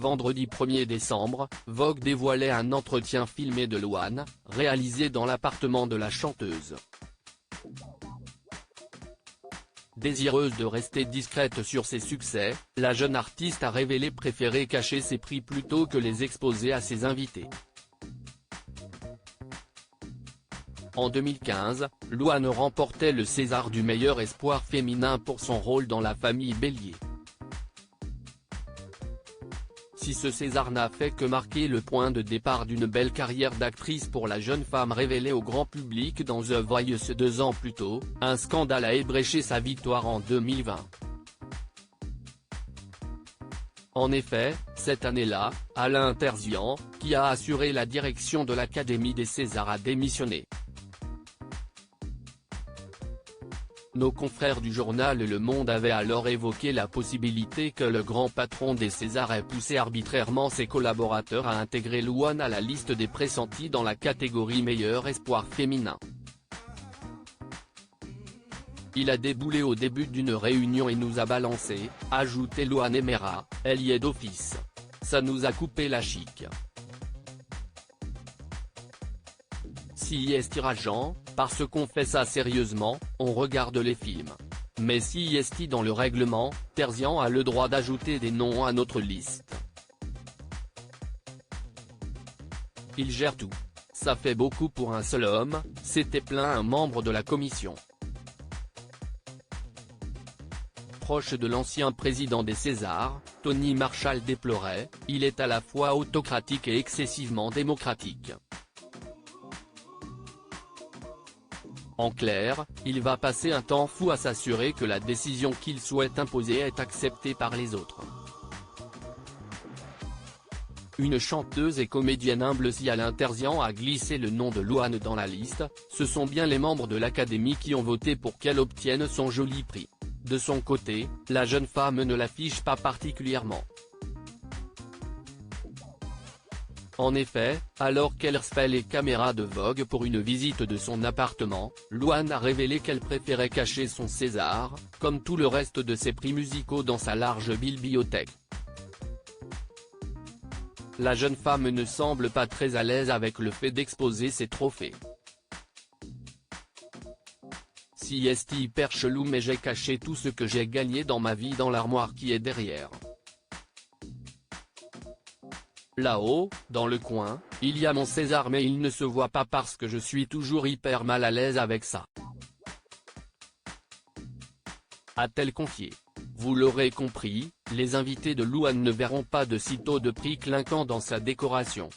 vendredi 1er décembre, Vogue dévoilait un entretien filmé de Louane, réalisé dans l'appartement de la chanteuse. Désireuse de rester discrète sur ses succès, la jeune artiste a révélé préférer cacher ses prix plutôt que les exposer à ses invités. En 2015, Louane remportait le César du meilleur espoir féminin pour son rôle dans La Famille Bélier. Si ce César n'a fait que marquer le point de départ d'une belle carrière d'actrice pour la jeune femme révélée au grand public dans The Voice 2 ans plus tôt, un scandale a ébréché sa victoire en 2020. En effet, cette année-là, Alain Terzian, qui a assuré la direction de l'Académie des Césars, a démissionné. Nos confrères du journal Le Monde avaient alors évoqué la possibilité que le grand patron des Césars ait poussé arbitrairement ses collaborateurs à intégrer Louane à la liste des pressentis dans la catégorie meilleur espoir féminin. Il a déboulé au début d'une réunion et nous a balancé, ajoutait Louane Aimera, elle y est d'office. Ça nous a coupé la chic. Si est rageant, parce qu'on fait ça sérieusement, on regarde les films. Mais si est dans le règlement, Terzian a le droit d'ajouter des noms à notre liste. Il gère tout. Ça fait beaucoup pour un seul homme, s'était plaint un membre de la commission. Proche de l'ancien président des Césars, Tony Marshall déplorait, il est à la fois autocratique et excessivement démocratique. En clair, il va passer un temps fou à s'assurer que la décision qu'il souhaite imposer est acceptée par les autres. Une chanteuse et comédienne humble. Si Alain Terzian a glissé le nom de Louane dans la liste, ce sont bien les membres de l'Académie qui ont voté pour qu'elle obtienne son joli prix. De son côté, la jeune femme ne l'affiche pas particulièrement. En effet, alors qu'elle recevait les caméras de Vogue pour une visite de son appartement, Louane a révélé qu'elle préférait cacher son César, comme tout le reste de ses prix musicaux, dans sa large bibliothèque. La jeune femme ne semble pas très à l'aise avec le fait d'exposer ses trophées. Si est hyper chelou, mais j'ai caché tout ce que j'ai gagné dans ma vie dans l'armoire qui est derrière. Là-haut, dans le coin, il y a mon César, mais il ne se voit pas parce que je suis toujours hyper mal à l'aise avec ça. A-t-elle confié. Vous l'aurez compris, les invités de Louane ne verront pas de sitôt de prix clinquant dans sa décoration.